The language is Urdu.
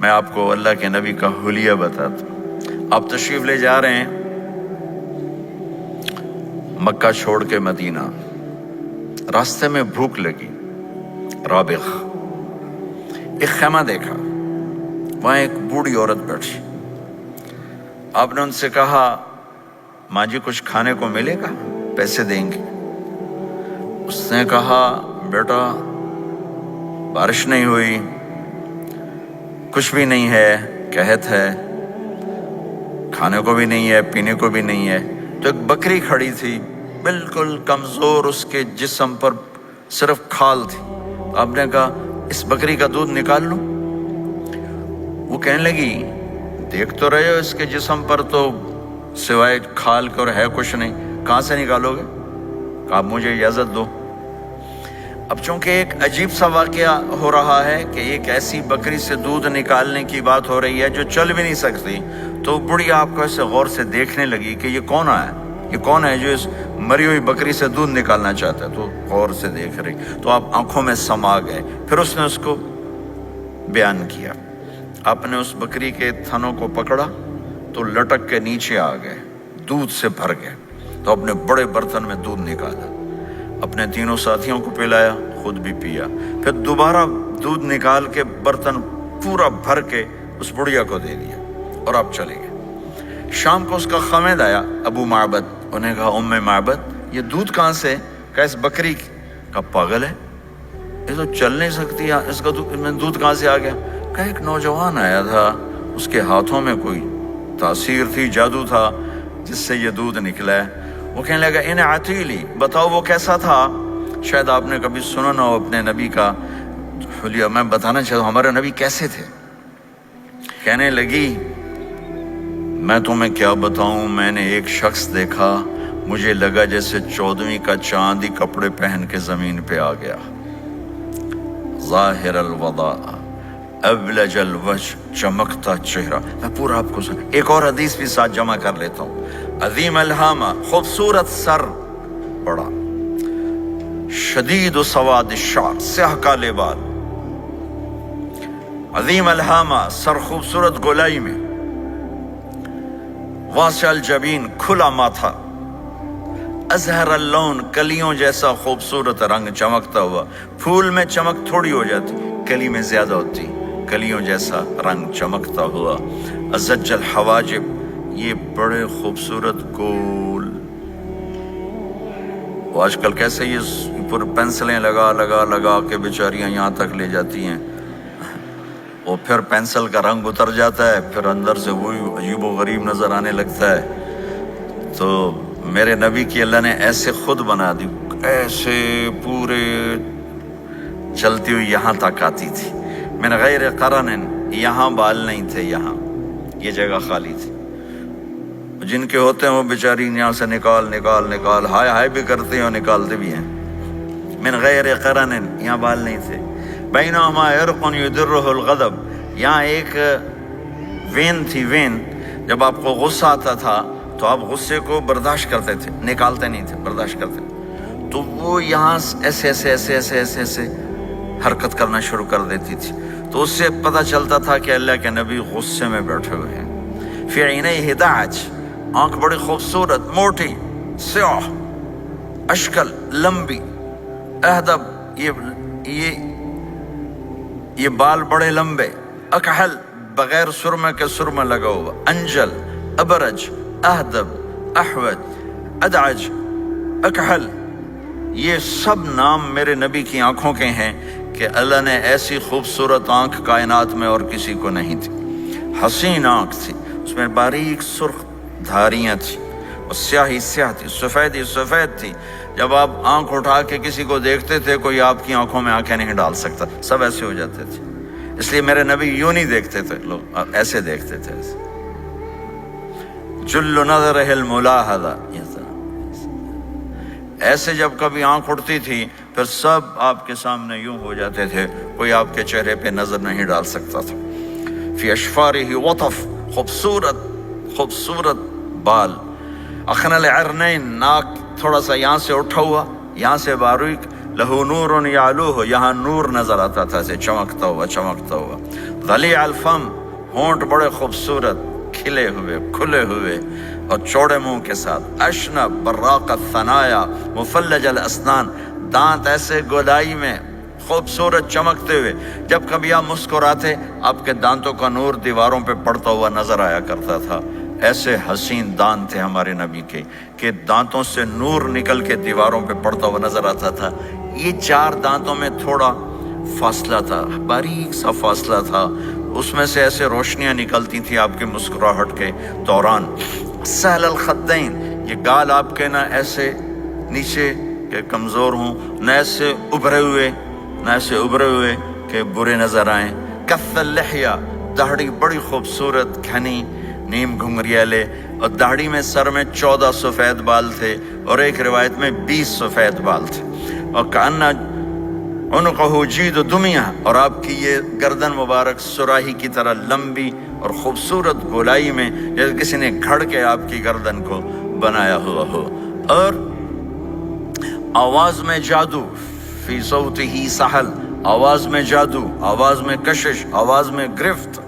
میں آپ کو اللہ کے نبی کا حلیہ بتاتا ہوں۔ آپ تشریف لے جا رہے ہیں مکہ چھوڑ کے مدینہ، راستے میں بھوک لگی، رابغ ایک خیمہ دیکھا، وہاں ایک بوڑھی عورت بیٹھی۔ آپ نے ان سے کہا ماں جی کچھ کھانے کو ملے گا، پیسے دیں گے؟ اس نے کہا بیٹا بارش نہیں ہوئی، کچھ بھی نہیں ہے، قحط ہے، کھانے کو بھی نہیں ہے، پینے کو بھی نہیں ہے۔ تو ایک بکری کھڑی تھی، بالکل کمزور، اس کے جسم پر صرف کھال تھی۔ آپ نے کہا اس بکری کا دودھ نکال لوں؟ وہ کہنے لگی دیکھ تو رہے ہو اس کے جسم پر تو سوائے کھال کے اور ہے کچھ نہیں، کہاں سے نکالو گے؟ آپ مجھے اجازت دو۔ اب چونکہ ایک عجیب سا واقعہ ہو رہا ہے کہ ایک ایسی بکری سے دودھ نکالنے کی بات ہو رہی ہے جو چل بھی نہیں سکتی، تو بڑھی آپ کو ایسے غور سے دیکھنے لگی کہ یہ کون ہے، یہ کون ہے جو اس مری ہوئی بکری سے دودھ نکالنا چاہتا ہے؟ تو غور سے دیکھ رہی، تو آپ آنکھوں میں سما گئے۔ پھر اس نے اس کو بیان کیا۔ آپ نے اس بکری کے تھنوں کو پکڑا تو لٹک کے نیچے آ گئے، دودھ سے بھر گئے۔ تو اپنے بڑے برتن میں دودھ نکالا، اپنے تینوں ساتھیوں کو پلایا، خود بھی پیا، پھر دوبارہ دودھ نکال کے برتن پورا بھر کے اس بڑھیا کو دے دیا، اور آپ چلے گئے۔ شام کو اس کا خامد آیا، ابو معبد، انہیں کہا ام معبد یہ دودھ کہاں سے؟ کہا اس بکری کی۔ کہا پاگل ہے، یہ تو چل نہیں سکتی، اس کا دودھ کہاں سے آ گیا؟ کہا ایک نوجوان آیا تھا، اس کے ہاتھوں میں کوئی تاثیر تھی، جادو تھا، جس سے یہ دودھ نکلا ہے۔ وہ کہنے لگا انہیں عتیلی، بتاؤ وہ کیسا تھا؟ شاید آپ نے کبھی سنا نہ ہو اپنے نبی کا حلیہ، میں بتانا چاہتا ہوں ہمارے نبی کیسے تھے۔ کہنے لگی میں تمہیں کیا بتاؤں، میں نے ایک شخص دیکھا، مجھے لگا جیسے 14ویں کا چاند ہی کپڑے پہن کے زمین پہ آ گیا، ظاہر الوضاء ابلج الوجہ، چمکتا چہرہ۔ میں پورا آپ کو ایک اور حدیث بھی ساتھ جمع کر لیتا ہوں۔ عظیم الہامہ، خوبصورت سر، بڑا شدید سواد الشعر، سیاہ کالے بال، عظیم الہامہ، سر خوبصورت گولائی میں، واسع الجبین، کھلا ماتھا، ازہر اللون، کلیوں جیسا خوبصورت رنگ، چمکتا ہوا۔ پھول میں چمک تھوڑی ہو جاتی، کلی میں زیادہ ہوتی، کلیوں جیسا رنگ چمکتا ہوا۔ ازج الحواجب، یہ بڑے خوبصورت گول، وہ آج کل کیسے یہ پر پینسلیں لگا لگا لگا کے بیچاریاں یہاں تک لے جاتی ہیں، اور پھر پینسل کا رنگ اتر جاتا ہے، پھر اندر سے وہی عجیب و غریب نظر آنے لگتا ہے۔ تو میرے نبی کی اللہ نے ایسے خود بنا دی، ایسے پورے چلتی ہوئی یہاں تک آتی تھی، من غیر قرن، یہاں بال نہیں تھے، یہاں یہ جگہ خالی تھی۔ جن کے ہوتے ہیں وہ بیچاری یہاں سے نکال نکال نکال، ہائے ہائے بھی کرتے ہیں اور نکالتے بھی ہیں۔ من غیر قرن، یہاں بال نہیں تھے۔ بینہما عرق یدرہ الغضب، یہاں ایک وین تھی، وین، جب آپ کو غصہ آتا تھا تو آپ غصے کو برداشت کرتے تھے، نکالتے نہیں تھے، برداشت کرتے تھے، تو وہ یہاں ایسے ایسے ایسے ایسے ایسے ایسے حرکت کرنا شروع کر دیتی تھی، تو اس سے پتہ چلتا تھا کہ اللہ کے نبی غصے میں بیٹھے ہوئے ہیں۔ فی عینیہ دعج، آنکھ بڑی خوبصورت، موٹی، سیاہ، اشکل، لمبی، اہدب، یہ بال بڑے لمبے، اکحل، بغیر سرمے کے سرمہ لگا ہوا، انجل، ابرج، اہدب، احوج، ادعج، اکحل، یہ سب نام میرے نبی کی آنکھوں کے ہیں کہ اللہ نے ایسی خوبصورت آنکھ کائنات میں اور کسی کو نہیں تھی۔ حسین آنکھ تھی، اس میں باریک سرخ دھاریاں تھیں، اور سیاہی سیاہ تھی، سفیدی سفید تھی۔ جب آپ آنکھ اٹھا کے کسی کو دیکھتے تھے، کوئی آپ کی آنکھوں میں آنکھیں نہیں ڈال سکتا، سب ایسے ہو جاتے تھے۔ اس لیے میرے نبی یوں نہیں دیکھتے تھے، لوگ ایسے دیکھتے تھے، جل نظرہ الملاحظہ، ایسے جب کبھی آنکھ اٹھتی تھی پھر سب آپ کے سامنے یوں ہو جاتے تھے، کوئی آپ کے چہرے پہ نظر نہیں ڈال سکتا تھا۔ فی اشفارہ وطف، خوبصورت خوبصورت بال، اخن العرنین، ناک تھوڑا سا یہاں سے اٹھا ہوا، یہاں سے باریک، لہو نور یعلوہ، یہاں نور نظر آتا تھا، سے چمکتا ہوا چمکتا ہوا. غلیظ الفم، ہونٹ بڑے خوبصورت کھلے ہوئے کھلے ہوئے اور چوڑے منہ کے ساتھ. اشنب براق الثنایا مفلج الاسنان، دانت ایسے گولائی میں خوبصورت چمکتے ہوئے. جب کبھی آپ مسکراتے آپ کے دانتوں کا نور دیواروں پہ پڑتا ہوا نظر آیا کرتا تھا. ایسے حسین دانت تھے ہمارے نبی کے کہ دانتوں سے نور نکل کے دیواروں پہ پڑتا ہوا نظر آتا تھا. یہ 4 دانتوں میں تھوڑا فاصلہ تھا، باریک سا فاصلہ تھا، اس میں سے ایسے روشنیاں نکلتی تھیں آپ کی مسکراہٹ کے دوران. سہل الخدین، یہ گال آپ کے نہ ایسے نیچے کہ کمزور ہوں، نہ ایسے ابھرے ہوئے کہ برے نظر آئیں. کف اللحیہ، داڑھی بڑی خوبصورت گھنی نیم گھنگریالے، اور داڑھی میں سر میں 14 سفید بال تھے اور ایک روایت میں 20 سفید بال تھے. اور کأنہ عنقہ جید دمیہ، اور آپ کی یہ گردن مبارک سراہی کی طرح لمبی اور خوبصورت گولائی میں، جیسے کسی نے گھڑ کے آپ کی گردن کو بنایا ہوا ہو. اور آواز میں جادو، فی صوتہ سحل، آواز میں جادو، آواز میں کشش، آواز میں گرفت.